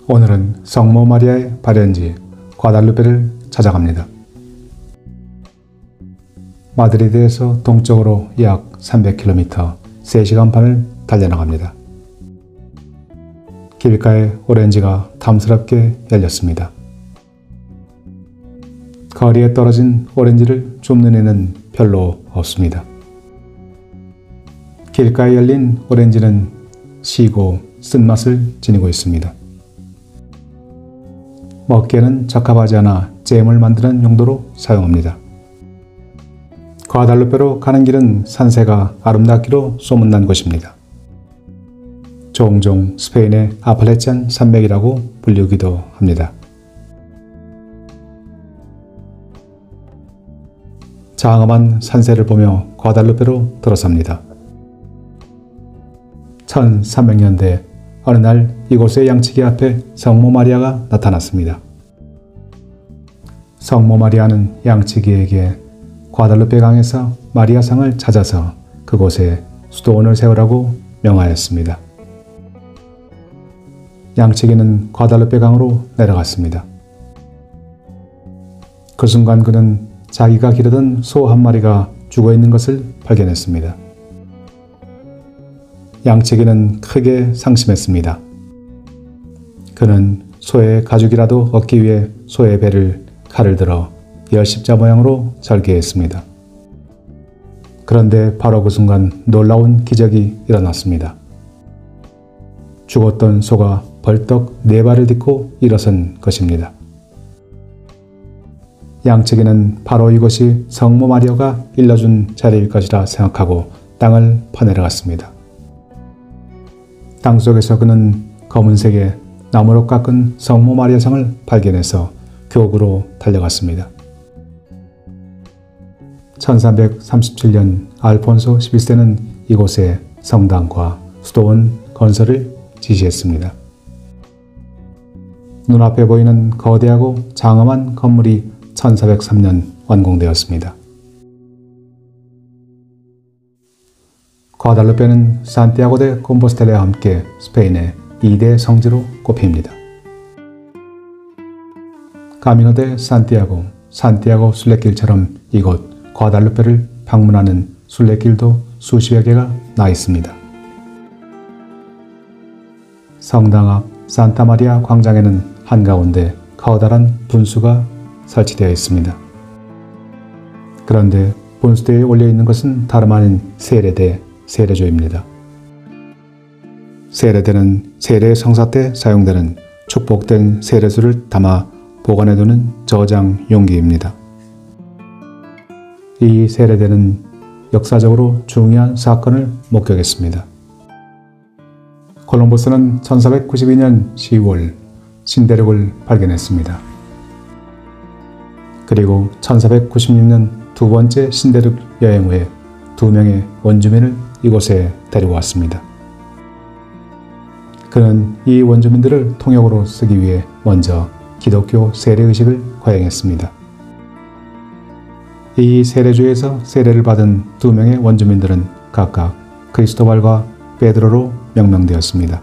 오늘은 성모 마리아의 발현지 과달루페를 찾아갑니다. 마드리드에서 동쪽으로 약 300km, 3시간 반을 달려나갑니다. 길가에 오렌지가 탐스럽게 열렸습니다. 거리에 떨어진 오렌지를 줍는 애는 별로 없습니다. 길가에 열린 오렌지는 시고 쓴맛을 지니고 있습니다. 먹기에는 적합하지 않아 잼을 만드는 용도로 사용합니다. 과달루페로 가는 길은 산세가 아름답기로 소문난 곳입니다. 종종 스페인의 아팔레치안 산맥이라고 불리기도 합니다. 장엄한 산세를 보며 과달루페로 들어섭니다. 1300년대 어느 날 이곳의 양치기 앞에 성모 마리아가 나타났습니다. 성모 마리아는 양치기에게 과달루페 강에서 마리아상을 찾아서 그곳에 수도원을 세우라고 명하였습니다. 양치기는 과달루페 강으로 내려갔습니다. 그 순간 그는 자기가 기르던 소 한 마리가 죽어있는 것을 발견했습니다. 양치기는 크게 상심했습니다. 그는 소의 가죽이라도 얻기 위해 소의 배를 칼을 들어 열십자 모양으로 절개했습니다. 그런데 바로 그 순간 놀라운 기적이 일어났습니다. 죽었던 소가 벌떡 4발을 딛고 일어선 것입니다. 양치기는 바로 이것이 성모 마리아가 일러준 자리일 것이라 생각하고 땅을 파내려갔습니다. 땅속에서 그는 검은색의 나무로 깎은 성모 마리아상을 발견해서 교구로 달려갔습니다. 1337년 알폰소 11세는 이곳에 성당과 수도원 건설을 지시했습니다. 눈앞에 보이는 거대하고 장엄한 건물이 1403년 완공되었습니다. 과달루페는 산티아고 데 콤포스텔라와 함께 스페인의 2대 성지로 꼽힙니다. 카미노 데 산티아고, 산티아고 순례길처럼 이곳 과달루페를 방문하는 순례길도 수십여 개가 나 있습니다. 성당 앞 산타 마리아 광장에는 한가운데 커다란 분수가 설치되어 있습니다. 그런데 분수대에 올려있는 것은 다름 아닌 세례대, 세례조입니다. 세례대는 세례 성사 때 사용되는 축복된 세례수를 담아 보관해두는 저장 용기입니다. 이 세례대는 역사적으로 중요한 사건을 목격했습니다. 콜럼버스는 1492년 10월 신대륙을 발견했습니다. 그리고 1496년 두 번째 신대륙 여행 후에 2명의 원주민을 이곳에 데리고 왔습니다. 그는 이 원주민들을 통역으로 쓰기 위해 먼저 기독교 세례의식을 거행했습니다. 이 세례주에서 세례를 받은 2명의 원주민들은 각각 크리스토발과 베드로로 명명되었습니다.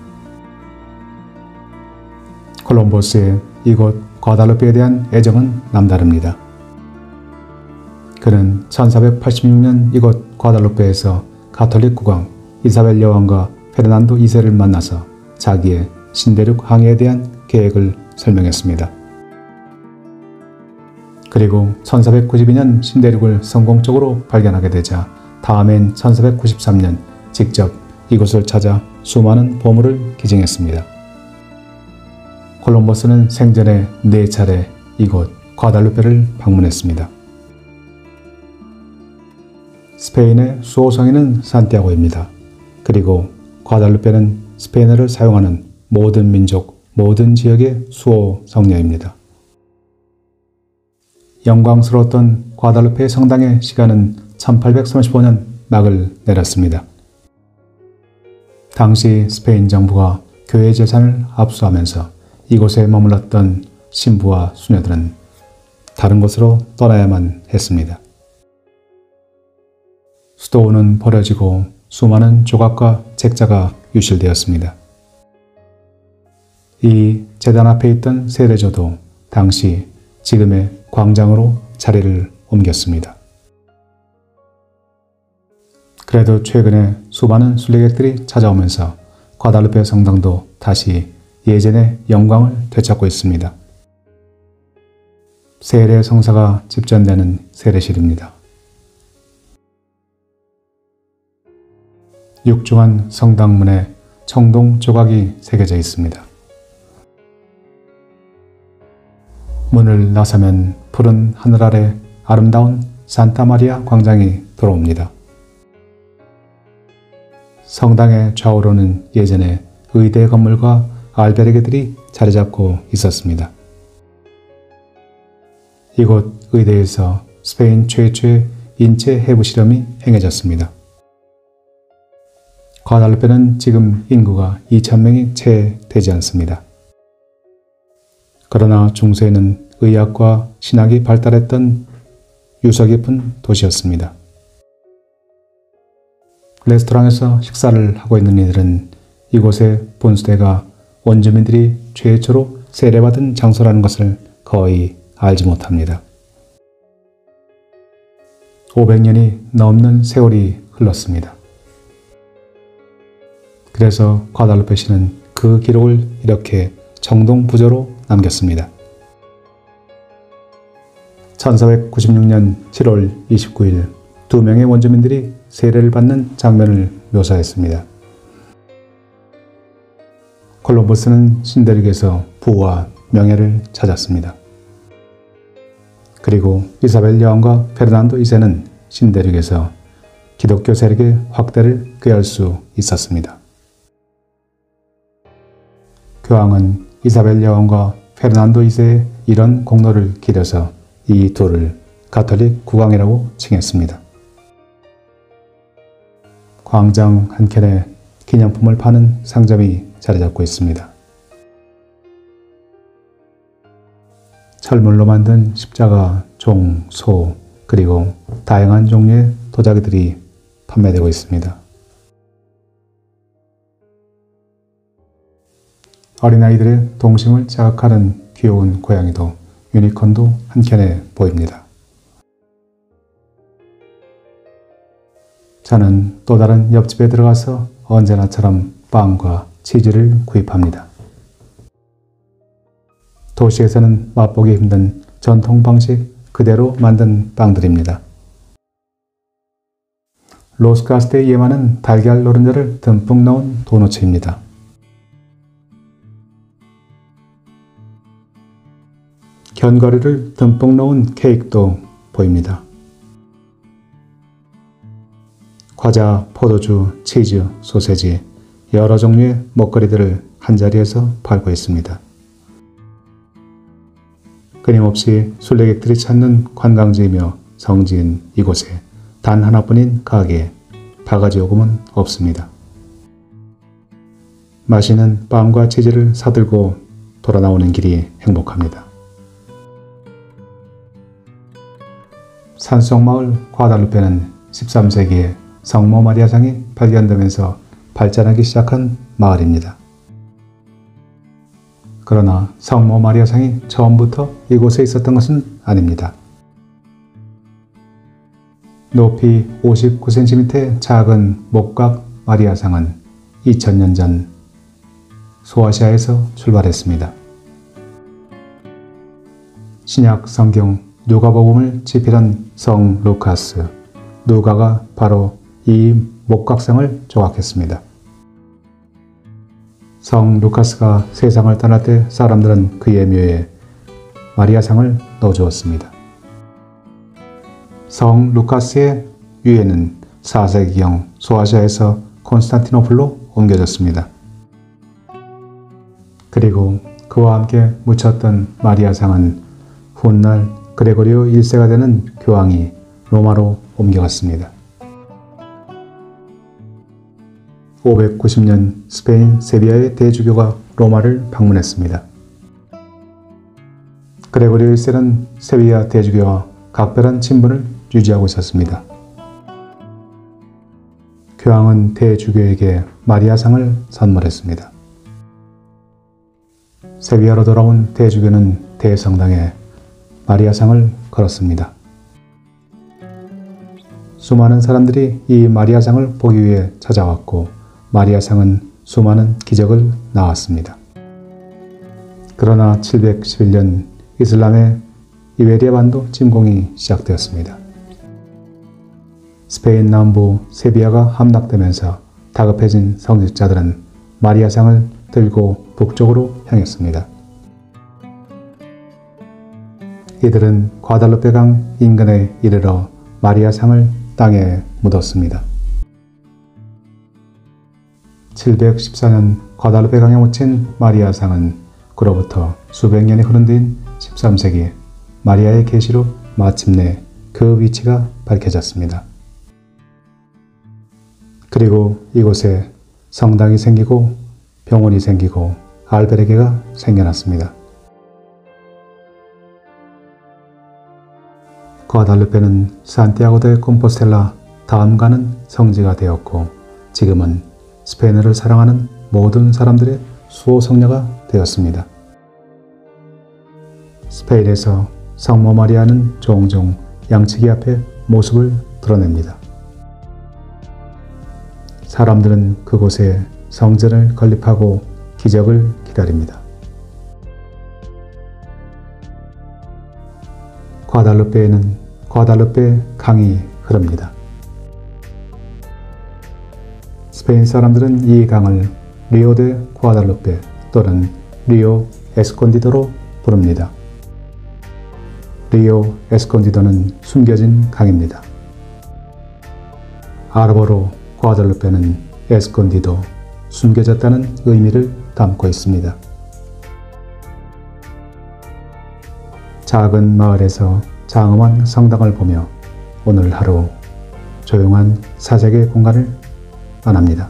콜럼버스의 이곳 과달루페에 대한 애정은 남다릅니다. 그는 1486년 이곳 과달루페에서 가톨릭 국왕 이사벨 여왕과 페르난도 2세를 만나서 자기의 신대륙 항해에 대한 계획을 설명했습니다. 그리고 1492년 신대륙을 성공적으로 발견하게 되자 다음해인 1493년 직접 이곳을 찾아 수많은 보물을 기증했습니다. 콜럼버스는 생전에 4차례 이곳 과달루페를 방문했습니다. 스페인의 수호성인은 산티아고입니다. 그리고 과달루페는 스페인어를 사용하는 모든 민족, 모든 지역의 수호 성녀입니다. 영광스러웠던 과달루페 성당의 시간은 1835년 막을 내렸습니다. 당시 스페인 정부가 교회 재산을 압수하면서 이곳에 머물렀던 신부와 수녀들은 다른 곳으로 떠나야만 했습니다. 수도원은 버려지고 수많은 조각과 책자가 유실되었습니다. 이 제단 앞에 있던 세례조도 당시 지금의 광장으로 자리를 옮겼습니다. 그래도 최근에 수많은 순례객들이 찾아오면서 과달루페 성당도 다시 예전의 영광을 되찾고 있습니다. 세례 성사가 집전되는 세례실입니다. 육중한 성당문에 청동 조각이 새겨져 있습니다. 문을 나서면 푸른 하늘 아래 아름다운 산타마리아 광장이 들어옵니다. 성당의 좌우로는 예전에 의대 건물과 알베르게들이 자리 잡고 있었습니다. 이곳 의대에서 스페인 최초의 인체 해부 실험이 행해졌습니다. 과달루페는 지금 인구가 2,000명이 채 되지 않습니다. 그러나 중세에는 의학과 신학이 발달했던 유서 깊은 도시였습니다. 레스토랑에서 식사를 하고 있는 이들은 이곳의 분수대가 원주민들이 최초로 세례받은 장소라는 것을 거의 알지 못합니다. 500년이 넘는 세월이 흘렀습니다. 그래서 과달루페 시는 그 기록을 이렇게 정동부조로 남겼습니다. 1496년 7월 29일 2명의 원주민들이 세례를 받는 장면을 묘사했습니다. 콜럼버스는 신데릭에서 부와 명예를 찾았습니다. 그리고 이사벨 여왕과 페르난도 2세는 신데릭에서 기독교 세력의 확대를 꾀할 수 있었습니다. 교황은 이사벨 여왕과 페르난도 2세의 이런 공로를 기려서 이 둘을 가톨릭 국왕이라고 칭했습니다. 광장 한켠에 기념품을 파는 상점이 자리 잡고 있습니다. 철물로 만든 십자가, 종, 소, 그리고 다양한 종류의 도자기들이 판매되고 있습니다. 어린아이들의 동심을 자극하는 귀여운 고양이도 유니콘도 한켠에 보입니다. 저는 또 다른 옆집에 들어가서 언제나처럼 빵과 치즈를 구입합니다. 도시에서는 맛보기 힘든 전통 방식 그대로 만든 빵들입니다. 로스카스테의 예마는 달걀 노른자를 듬뿍 넣은 도너츠입니다. 견과류를 듬뿍 넣은 케이크도 보입니다. 과자, 포도주, 치즈, 소세지, 여러 종류의 먹거리들을 한자리에서 팔고 있습니다. 끊임없이 순례객들이 찾는 관광지이며 성지인 이곳에 단 하나뿐인 가게, 바가지 요금은 없습니다. 맛있는 빵과 치즈를 사들고 돌아 나오는 길이 행복합니다. 산속 마을 과달루페는 13세기에 성모 마리아상이 발견되면서 발전하기 시작한 마을입니다. 그러나 성모 마리아상이 처음부터 이곳에 있었던 것은 아닙니다. 높이 59cm의 작은 목각 마리아상은 2000년 전 소아시아에서 출발했습니다. 신약 성경 누가복음을 집필한 성 루카스, 누가가 바로 이 목각상을 조각했습니다. 성 루카스가 세상을 떠날 때 사람들은 그의 묘에 마리아상을 넣어주었습니다. 성 루카스의 유해는 4세기경 소아시아에서 콘스탄티노플로 옮겨졌습니다. 그리고 그와 함께 묻혔던 마리아상은 훗날 그레고리오 1세가 되는 교황이 로마로 옮겨갔습니다. 590년 스페인 세비야의 대주교가 로마를 방문했습니다. 그레고리오 1세는 세비야 대주교와 각별한 친분을 유지하고 있었습니다. 교황은 대주교에게 마리아상을 선물했습니다. 세비야로 돌아온 대주교는 대성당에 마리아상을 걸었습니다. 수많은 사람들이 이 마리아상을 보기 위해 찾아왔고 마리아상은 수많은 기적을 낳았습니다. 그러나 711년 이슬람의 이베리아 반도 침공이 시작되었습니다. 스페인 남부 세비야가 함락되면서 다급해진 성직자들은 마리아상을 들고 북쪽으로 향했습니다. 이들은 과달루페 강 인근에 이르러 마리아상을 땅에 묻었습니다. 714년 과달루페 강에 묻힌 마리아상은 그로부터 수백 년이 흐른 뒤인 13세기 마리아의 계시로 마침내 그 위치가 밝혀졌습니다. 그리고 이곳에 성당이 생기고 병원이 생기고 알베르게가 생겨났습니다. 과달루페는 산티아고 데 콤포스텔라 다음 가는 성지가 되었고 지금은 스페인어를 사랑하는 모든 사람들의 수호 성녀가 되었습니다. 스페인에서 성모 마리아는 종종 양치기 앞에 모습을 드러냅니다. 사람들은 그곳에 성전을 건립하고 기적을 기다립니다. 과달루페에는 과달루페 강이 흐릅니다. 스페인 사람들은 이 강을 리오 데 과달루페 또는 리오 에스콘디도로 부릅니다. 리오 에스콘디도는 숨겨진 강입니다. 아랍어로 과달루페는 에스콘디도, 숨겨졌다는 의미를 담고 있습니다. 작은 마을에서 장엄한 성당을 보며 오늘 하루 조용한 사색의 공간을 만납니다.